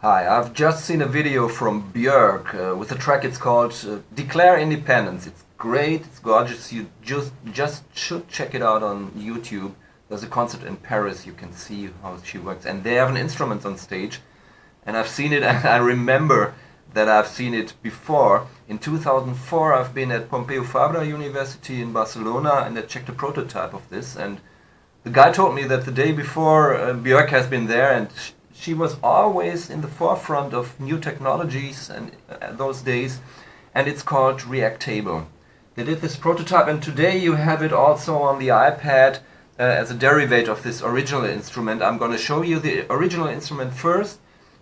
Hi, I've just seen a video from Björk with a track. It's called Declare Independence. It's great, it's gorgeous. You just should check it out on YouTube. There's a concert in Paris. You can see how she works, and they have an instrument on stage. And I've seen it, and I remember that I've seen it before. In 2004, I've been at Pompeu Fabra University in Barcelona, and I checked a prototype of this. And the guy told me that the day before, Björk has been there, and she was always in the forefront of new technologies and those days, and it's called Reactable. They did this prototype, and today you have it also on the iPad as a derivative of this original instrument. I'm going to show you the original instrument first,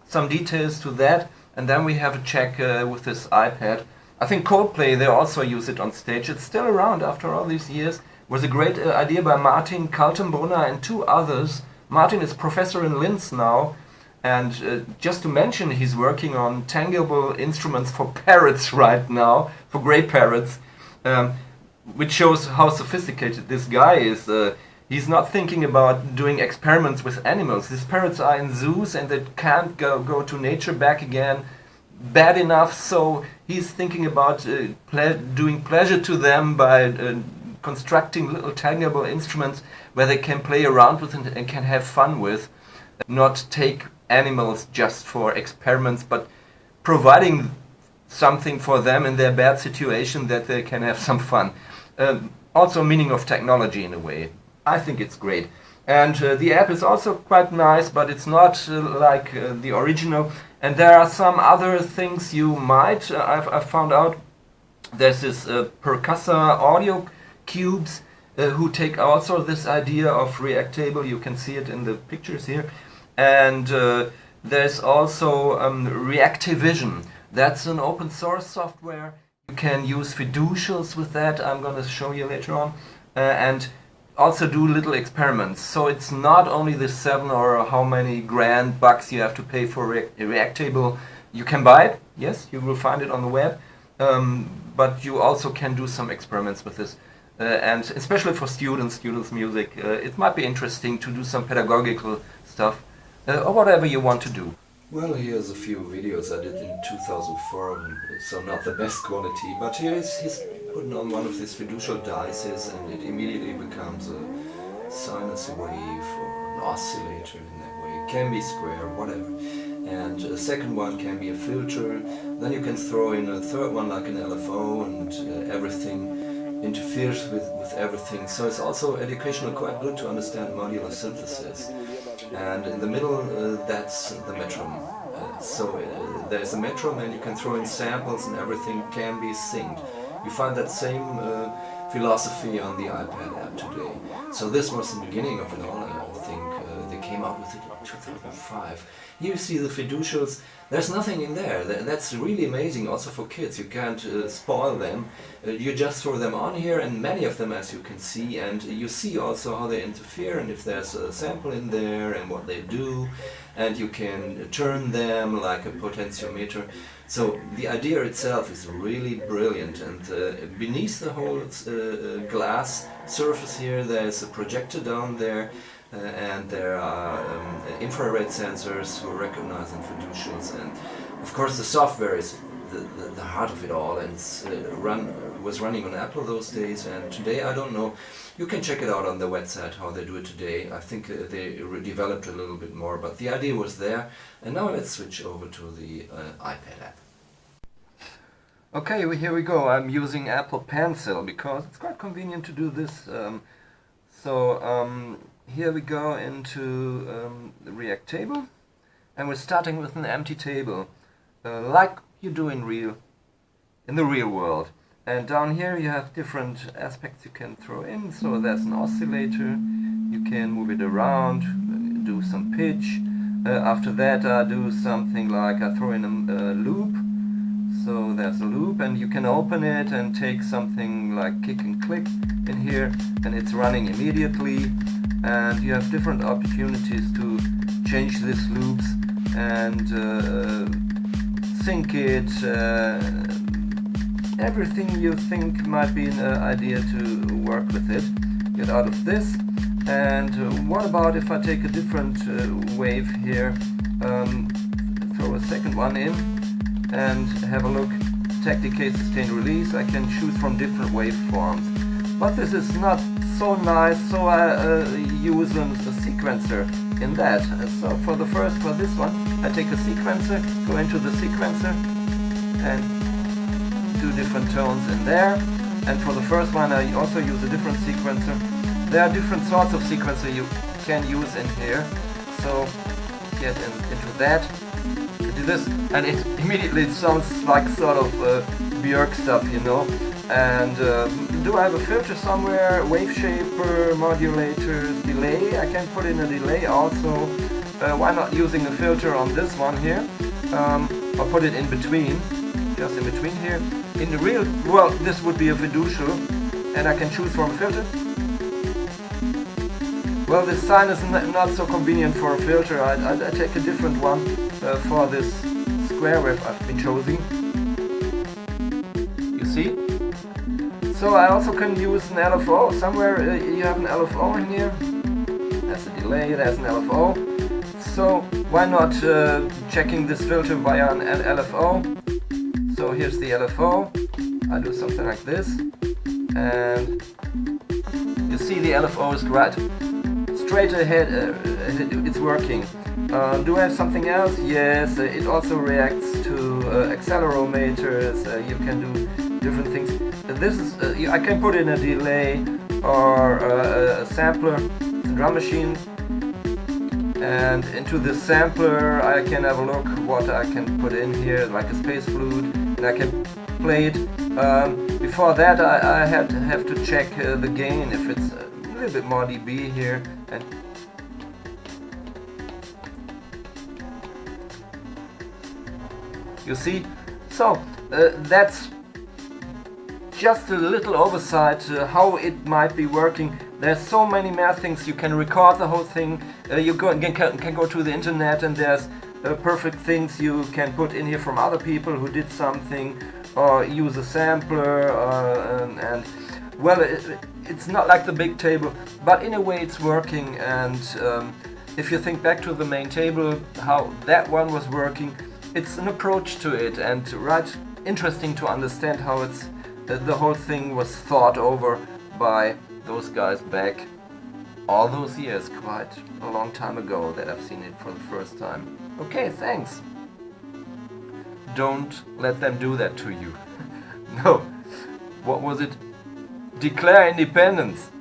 some details to that, and then we have a check with this iPad. I think Coldplay, they also use it on stage. It's still around after all these years. It was a great idea by Martin Kaltenbrunner and two others. Martin is professor in Linz now, and just to mention, he's working on tangible instruments for parrots right now, for grey parrots, which shows how sophisticated this guy is. He's not thinking about doing experiments with animals. These parrots are in zoos and they can't go to nature back again bad enough, so he's thinking about doing pleasure to them by constructing little tangible instruments where they can play around with and can have fun with, not take animals just for experiments, but providing something for them in their bad situation that they can have some fun. Also meaning of technology in a way. I think it's great. And the app is also quite nice, but it's not like the original. And there are some other things you might, I've found out. There's this Percussor audio cubes who take also this idea of Reactable. You can see it in the pictures here. And there's also Reactivision. That's an open source software. You can use fiducials with that. I'm going to show you later on. And also do little experiments. So it's not only the 7 or how many grand bucks you have to pay for Reactable. You can buy it, yes, you will find it on the web. But you also can do some experiments with this. And especially for students music, it might be interesting to do some pedagogical stuff. Or whatever you want to do. Well, here's a few videos I did in 2004, so not the best quality, but he's putting on one of these fiducial dices and it immediately becomes a sinus wave or an oscillator in that way. It can be square, whatever. And a second one can be a filter. Then you can throw in a third one like an LFO, and everything interferes with everything. So it's also educational, quite good to understand modular synthesis. And in the middle, that's the metronome. There's a metronome, and you can throw in samples, and everything can be synced. You find that same philosophy on the iPad app today. So this was the beginning of it all, and I think they came out with it in 2005. Here you see the fiducials. There's nothing in there. That's really amazing, also for kids. You can't spoil them. You just throw them on here, and many of them, as you can see, and you see also how they interfere, and if there's a sample in there, and what they do, and you can turn them like a potentiometer. So the idea itself is really brilliant, and beneath the whole glass surface here, there's a projector down there. And there are infrared sensors who recognize fiducials, and of course the software is the heart of it all, and was running on Apple those days, and today I don't know. You can check it out on the website how they do it today. I think they developed a little bit more, but the idea was there. And now let's switch over to the iPad app. Okay, here we go. I'm using Apple Pencil because it's quite convenient to do this. Here we go into the Reactable, and we're starting with an empty table, like you do in the real world. And down here you have different aspects you can throw in. So there's an oscillator, you can move it around, do some pitch. After that I do something like I throw in a loop. So there's a loop, and you can open it and take something like kick and click in here, and it's running immediately. And you have different opportunities to change these loops and sync it, everything you think might be an idea to work with it. Get out of this. And what about if I take a different wave here, throw throw a second one in and have a look. Tech decay, sustained release. I can choose from different waveforms. But this is not so nice, so I use a sequencer in that. So for this one, I take a sequencer, go into the sequencer and do different tones in there. And for the first one, I also use a different sequencer. There are different sorts of sequencer you can use in here. So get into that, do this, and it immediately sounds like sort of Björk stuff, you know. And do I have a filter somewhere? Wave shaper, modulators, delay. I can put in a delay also. Why not using a filter on this one here? I'll put it in between, just in between here. In the real, well, this would be a fiducial, and I can choose from a filter. Well, this sign is not so convenient for a filter. I take a different one for this square wave I've been choosing. You see? So I also can use an LFO. Somewhere you have an LFO in here. There's a delay, there's an LFO. So why not checking this filter via an LFO? So here's the LFO. I do something like this. And you see the LFO is right. Straight ahead, it's working. Do I have something else? Yes, it also reacts to accelerometers. You can do different things. This is I can put in a delay or a sampler, a drum machine, and into this sampler I can have a look what I can put in here, like a space flute, and I can play it. Before that I have to check the gain, if it's a little bit more dB here, and you see, so that's just a little oversight how it might be working. There's so many more things. You can record the whole thing. You can go to the internet, and there's perfect things you can put in here from other people who did something, or use a sampler, and well, it's not like the big table, but in a way it's working. And if you think back to the main table, how that one was working, it's an approach to it, and right, interesting to understand how it's the whole thing was thought over by those guys back all those years, quite a long time ago that I've seen it for the first time. Okay, thanks. Don't let them do that to you. No. What was it? Declare independence.